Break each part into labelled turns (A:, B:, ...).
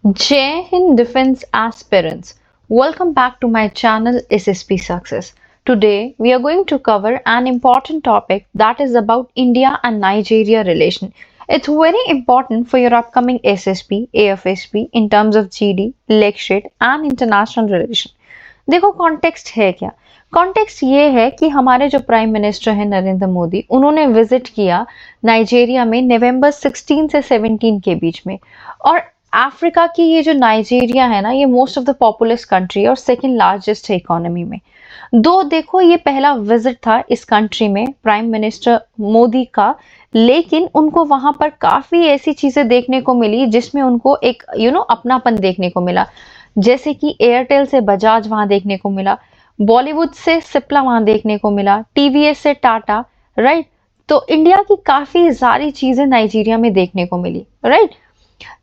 A: Jai Hind Defense Aspirants, welcome back to my channel SSP Success. Today we are going to cover an important topic that is about India and Nigeria relation. It's very important for your upcoming SSP, AFSP in terms of GD, lecture and international relation. देखो context है क्या। Context ये है कि हमारे जो prime minister हैं नरेंद्र मोदी, उन्होंने विजिट किया नाइजीरिया में नवंबर 16 से 17 के बीच में। और अफ्रीका की ये जो नाइजीरिया है ना, ये most of the populace country है और सेकंड लार्जेस्ट है इकोनॉमी में। दो देखो ये पहला विजिट था इस कंट्री में प्राइम मिनिस्टर मोदी का, लेकिन उनको वहां पर काफी ऐसी चीजें देखने को मिली जिसमें उनको एक अपनापन देखने को मिला। जैसे कि एयरटेल से बजाज वहां देखने को मिला, बॉलीवुड से सिप्ला वहां देखने को मिला, टीवीएस से टाटा, राइट। तो इंडिया की काफी सारी चीजें नाइजीरिया में देखने को मिली, राइट।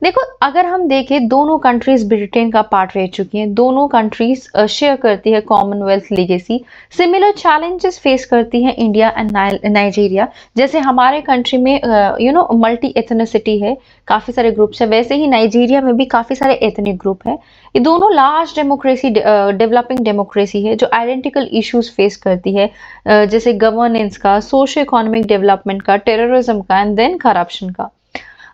A: देखो अगर हम देखें, दोनों कंट्रीज ब्रिटेन का पार्ट रह चुकी हैं, दोनों कंट्रीज शेयर करती है Commonwealth legacy. Similar challenges face करती हैं इंडिया एंड नाइजीरिया। जैसे हमारे कंट्री में मल्टी एथनिसिटी है, काफी सारे ग्रुप्स है, वैसे ही नाइजीरिया में भी काफी सारे एथनिक ग्रुप है। ये दोनों लार्ज डेमोक्रेसी, डेवलपिंग डेमोक्रेसी है जो आइडेंटिकल इश्यूज फेस करती है, जैसे गवर्नेंस का, सोशो इकोनॉमिक डेवलपमेंट का, टेररिज्म का एंड देन करप्शन का।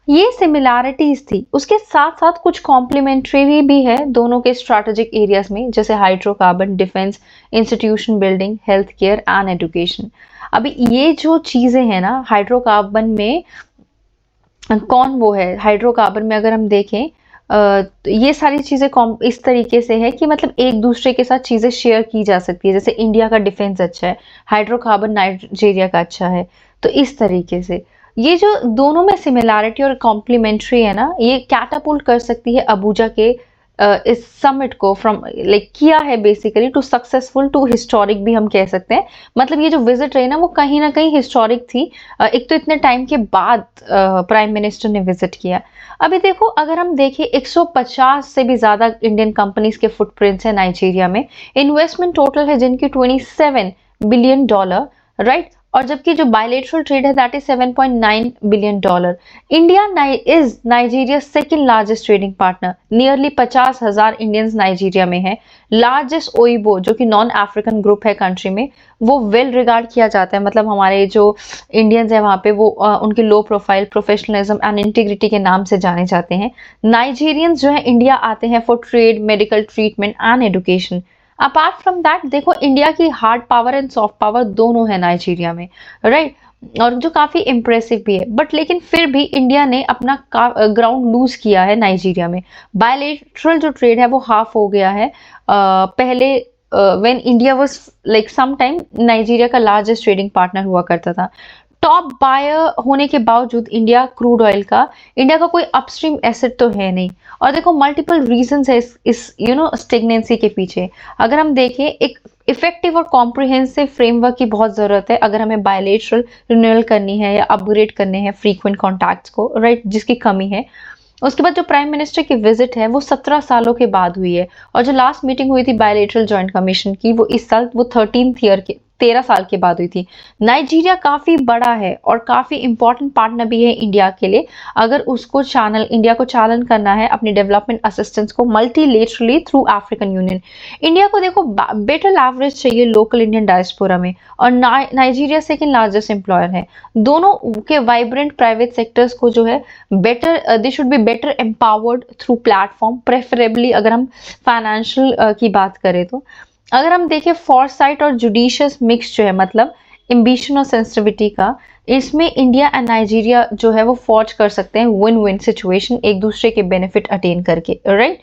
A: ये सिमिलैरिटीज थी, उसके साथ साथ कुछ कॉम्प्लीमेंट्री भी है दोनों के स्ट्रैटेजिक एरियाज में, जैसे hydrocarbon, defence, institution building, health care and education. अभी ये जो चीजें हैं ना, हाइड्रोकार्बन में कौन वो है, हाइड्रोकार्बन में अगर हम देखें तो ये सारी चीजें इस तरीके से है कि मतलब एक दूसरे के साथ चीजें शेयर की जा सकती है। जैसे इंडिया का डिफेंस अच्छा है, हाइड्रोकार्बन नाइजीरिया का अच्छा है, तो इस तरीके से ये जो दोनों में सिमिलैरिटी और कॉम्प्लीमेंट्री है ना, ये कैटापुल्ट कर सकती है अबूजा के इस समिट को फ्रॉम लाइक किया है basically to successful to historic भी हम कह सकते हैं। मतलब ये जो विजिट रही ना, वो कहीं ना कहीं हिस्टोरिक थी। एक तो इतने टाइम के बाद प्राइम मिनिस्टर ने विजिट किया। अभी देखो अगर हम देखें, 150 से भी ज्यादा इंडियन कंपनीज के फुटप्रिंट्स है नाइजीरिया में। इन्वेस्टमेंट टोटल है जिनकी $27 बिलियन, राइट। और जबकि जो बायलेटरल ट्रेड है that is $7.9 billion. India is Nigeria second largest trading partner. Nearly 50,000 Indians Nigeria में है। लार्जेस्ट ओइबो जो कि नॉन अफ्रीकन ग्रुप है कंट्री में, वो वेल रिगार्ड किया जाता है। मतलब हमारे जो इंडियंस है वहां पे वो उनके low profile, professionalism and integrity के नाम से जाने जाते हैं। नाइजीरियंस जो है इंडिया आते हैं for trade, medical treatment and education. Apart from that देखो, इंडिया की hard power and soft power दोनों है नाइजीरिया में, राइट। और जो काफी इंप्रेसिव भी है, बट लेकिन फिर भी इंडिया ने अपना ग्राउंड लूज किया है नाइजीरिया में। बायलेटरल जो ट्रेड है वो हाफ हो गया है। पहले when India was like some time Nigeria का लार्जेस्ट ट्रेडिंग पार्टनर हुआ करता था। टॉप बायर होने के बावजूद इंडिया क्रूड ऑयल का, इंडिया का कोई अपस्ट्रीम एसेट तो है नहीं। और देखो मल्टीपल रीजंस है इस स्टेगनेंसी के पीछे। अगर हम देखें, एक इफेक्टिव और कॉम्प्रिहेंसिव फ्रेमवर्क की बहुत जरूरत है अगर हमें बायलेटरल रिन्यूअल करनी है या अपग्रेड करने हैं फ्रीक्वेंट कॉन्टैक्ट्स को, राइट, जिसकी कमी है। उसके बाद जो प्राइम मिनिस्टर की विजिट है वो 17 सालों के बाद हुई है। और जो लास्ट मीटिंग हुई थी बायलेटरल जॉइंट कमीशन की, वो इस साल, वो 13 साल के बाद हुई थी। नाइजीरिया काफी बड़ा है और काफी इंपॉर्टेंट पार्टनर भी है इंडिया के लिए, अगर उसको इंडिया को चैनल करना है अपनी डेवलपमेंट असिस्टेंस को मल्टीलेटरली थ्रू अफ्रीकन यूनियन। इंडिया को देखो बेटर लेवरेज चाहिए लोकल इंडियन डायस्पोरा में, और नाइजीरिया सेकंड लार्जेस्ट एम्प्लॉयर है। दोनों के वाइब्रेंट प्राइवेट सेक्टर्स को जो है better, they should be better empowered through platform, preferably अगर हम फाइनेंशियल की बात करें तो। अगर हम देखें फॉरसाइट और जुडिशियस मिक्स जो है, मतलब एम्बिशन और सेंसिटिविटी का, इसमें इंडिया एंड नाइजीरिया जो है वो फॉर्ज कर सकते हैं विन विन सिचुएशन, एक दूसरे के बेनिफिट अटेन करके, राइट।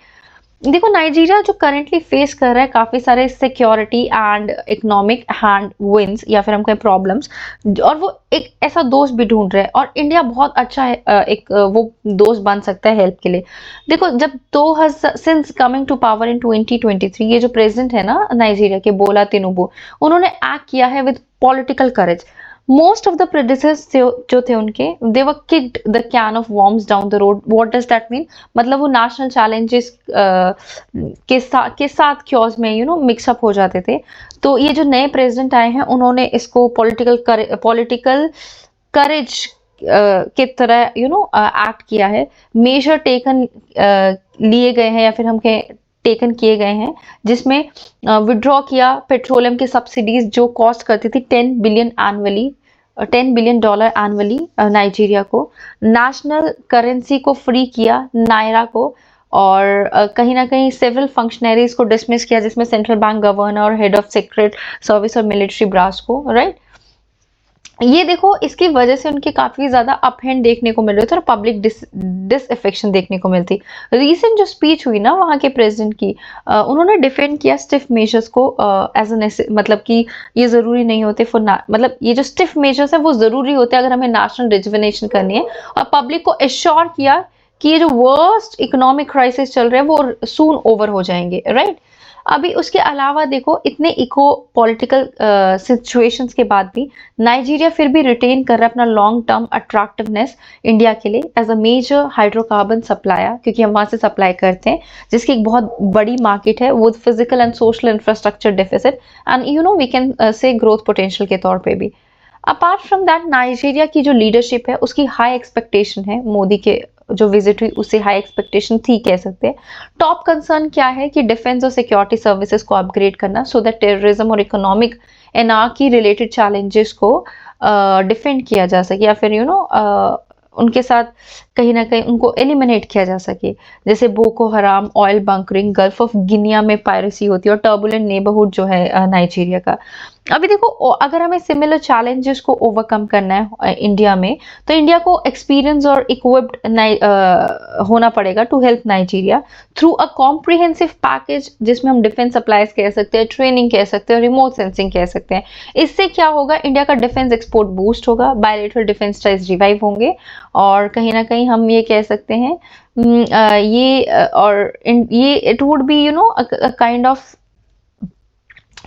A: देखो नाइजीरिया जो करेंटली फेस कर रहा है काफी सारे security and economic headwinds या फिर हम कहें प्रॉब्लम्स, और वो एक ऐसा दोस्त भी ढूंढ रहे हैं, और इंडिया बहुत अच्छा है एक वो दोस्त बन सकता है हेल्प के लिए। देखो जब since coming to power in 2023, ये जो प्रेसिडेंट है ना नाइजीरिया के, बोला तिनुबू, उन्होंने एक्ट किया है with political courage. Most of the predecessors जो थे उनके, they were kicked the can of worms down the road. What does that mean? मतलब वो नेशनल चैलेंजेस के साथ क्योज में मिक्सअप हो जाते थे। तो ये जो नए प्रेसिडेंट आए हैं, उन्होंने इसको पॉलिटिकल करेज की तरह एक्ट किया है, मेजर टेकन लिए गए हैं या फिर हम कहें टेकन किए गए हैं, जिसमें विड्रॉ किया पेट्रोलियम की सब्सिडीज जो कॉस्ट करती थी 10 बिलियन डॉलर एनुअली नाइजीरिया को, नेशनल करेंसी को फ्री किया नायरा को, और कहीं ना कहीं सिविल फंक्शनरीज को डिसमिस किया, जिसमें सेंट्रल बैंक गवर्नर और हेड ऑफ सीक्रेट सर्विस और मिलिट्री ब्रास को, राइट। ये देखो, इसकी वजह से उनके काफी ज्यादा अप हैंड देखने को मिल रहे थे और पब्लिक डिसअफेक्शन देखने को मिलती। रीसेंट जो स्पीच हुई ना वहाँ के प्रेसिडेंट की, उन्होंने डिफेंड किया स्टिफ मेजर्स को एज एन, मतलब कि ये जरूरी नहीं होते फॉर मतलब ये जो स्टिफ मेजर्स है वो जरूरी होते हैं अगर हमें नेशनल रिजुविनेशन करनी है, और पब्लिक को एश्योर किया कि ये जो वर्स्ट इकोनॉमिक क्राइसिस चल रहे हैं वो सून ओवर हो जाएंगे, राइट। अभी उसके अलावा देखो, इतने इको पॉलिटिकल सिचुएशंस के बाद भी नाइजीरिया फिर भी रिटेन कर रहा है अपना लॉन्ग टर्म अट्रैक्टिवनेस इंडिया के लिए as a major hydrocarbon supplier, क्योंकि हम वहां से सप्लाई करते हैं, जिसकी एक बहुत बड़ी मार्केट है with physical and social infrastructure deficit and we can say growth potential के तौर पे भी। अपार्ट फ्रॉम दैट, नाइजीरिया की जो लीडरशिप है उसकी हाई एक्सपेक्टेशन है, मोदी के जो विजिट हुई उससे हाई एक्सपेक्टेशन थी कह सकते हैं। टॉप कंसर्न क्या है कि डिफेंस और सिक्योरिटी सर्विसेज को अपग्रेड करना, सो दैट टेररिज्म और इकोनॉमिक एनार्की रिलेटेड चैलेंजेस को डिफेंड किया जा सके, या फिर उनके साथ कहीं ना कहीं उनको एलिमिनेट किया जा सके, जैसे बोको हराम, oil bunkering, gulf of Guinea में पायरेसी होती है और टर्बुलेंट नेबरहुड जो है नाइजीरिया का। अभी देखो, अगर हमें सिमिलर चैलेंजेस को ओवरकम करना है इंडिया में, तो इंडिया को एक्सपीरियंस और इक्विप्ड होना पड़ेगा to help Nigeria through a comprehensive package, जिसमें हम डिफेंस सप्लाईज कह सकते हैं, ट्रेनिंग कह सकते हैं, रिमोट सेंसिंग कह सकते हैं। इससे क्या होगा, इंडिया का डिफेंस एक्सपोर्ट बूस्ट होगा, बायलेटरल डिफेंस टाइज रिवाइव होंगे, और कहीं ना कहीं हम ये कह सकते हैं ये it would be kind of,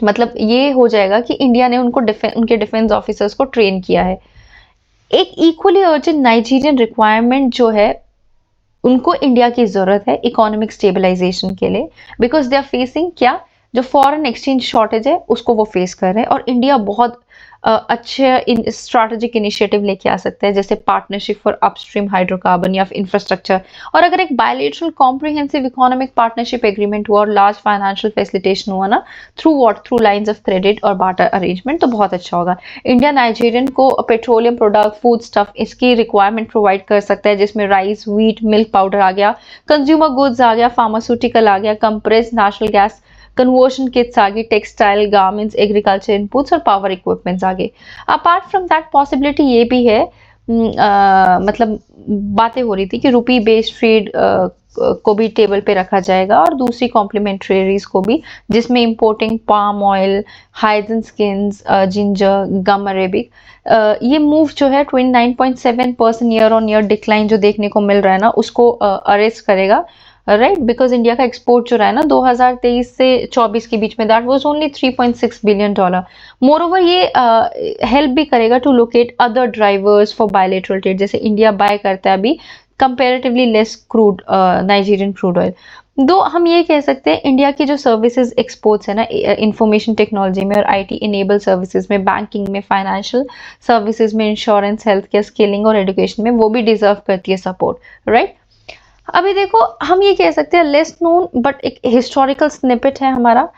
A: मतलब ये हो जाएगा कि इंडिया ने उनके डिफेंस ऑफिसर्स को ट्रेन किया है। एक इक्वली अर्जेंट नाइजीरियन रिक्वायरमेंट जो है, उनको इंडिया की जरूरत है इकोनॉमिक स्टेबलाइजेशन के लिए, बिकॉज दे आर फेसिंग क्या, जो फॉरेन एक्सचेंज शॉर्टेज है उसको वो फेस कर रहे हैं, और इंडिया बहुत अच्छे स्ट्रैटेजिक इनिशिएटिव लेके आ सकता है, जैसे पार्टनरशिप फॉर अपस्ट्रीम हाइड्रोकार्बन या इंफ्रास्ट्रक्चर। और अगर एक bilateral comprehensive economic partnership agreement हुआ और लार्ज फाइनेंशियल फैसिलिटेशन हुआ ना, थ्रू लाइंस ऑफ क्रेडिट और बार्टर अरेंजमेंट, तो बहुत अच्छा होगा। इंडिया नाइजीरियन को पेट्रोलियम प्रोडक्ट, फूड स्टफ, इसकी रिक्वायरमेंट प्रोवाइड कर सकता है, जिसमें राइस, व्हीट, मिल्क पाउडर आ गया, कंज्यूमर गुड्स आ गया, फार्मास्यूटिकल आ गया, compressed natural gas conversion kits आ गई, टेक्सटाइल, गारमेंट्स, एग्रीकल्चर इनपुट्स और पावर इक्विपमेंट्स आ गए। अपार्ट फ्रॉम दैट पॉसिबिलिटी ये भी है, मतलब बातें हो रही थी कि रुपी बेस्ड ट्रेड को भी टेबल पे रखा जाएगा, और दूसरी कॉम्प्लीमेंट्रीज को भी, जिसमें importing palm oil, hides and skins, ginger, gum arabic. ये मूव जो है 29.7% ईयर ऑन ईयर डिक्लाइन जो देखने को मिल रहा है ना, उसको अरेस्ट करेगा, राइट। बिकॉज इंडिया का एक्सपोर्ट जो रहा है ना 2023 से 24 के बीच में, that was only $3.6 billion. Moreover ये हेल्प भी करेगा to locate other drivers for bilateral trade, जैसे इंडिया बाय करता है अभी comparatively less crude Nigerian crude oil. Though हम ये कह सकते हैं, इंडिया की जो सर्विसेज एक्सपोर्ट्स है ना, इंफॉर्मेशन टेक्नोलॉजी में और आईटी इनेबल सर्विसेज में, बैंकिंग में, फाइनेंशियल सर्विसेज में, इंश्योरेंस, हेल्थ केयर, स्किलिंग और एजुकेशन में, वो भी डिजर्व करती है सपोर्ट, राइट। अभी देखो, हम ये कह सकते हैं लेस नोन बट एक हिस्टोरिकल स्निपेट है हमारा,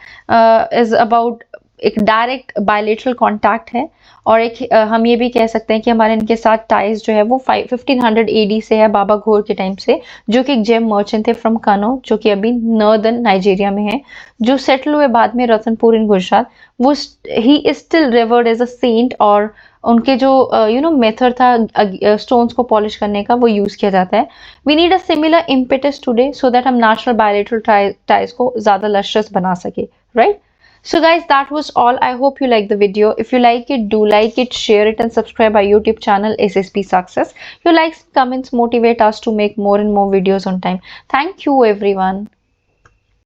A: इज अबाउट एक डायरेक्ट बायलेटरल कांटेक्ट है, और एक हम ये भी कह सकते हैं कि हमारे इनके साथ टाइज जो है वो 1500 एडी से है, बाबा घोर के टाइम से, जो कि एक जेम मर्चेंट थे फ्रॉम कनो, जो कि अभी नॉर्दर्न नाइजीरिया में है, जो सेटल हुए बाद में रतनपुर इन गुजरात। वो he is still revered as a saint, और उनके जो मेथड था स्टोन्स को पॉलिश करने का, वो यूज किया जाता है। We need a similar impetus today so that हम नेशनल बायलेटरल टाइज को ज्यादा लश्रस बना सके, right. So guys, that was all. I hope you like the video. If you like it, do like it, share it and subscribe our YouTube channel SSP Success. Your likes and comments motivate us to make more and more videos on time. Thank you everyone.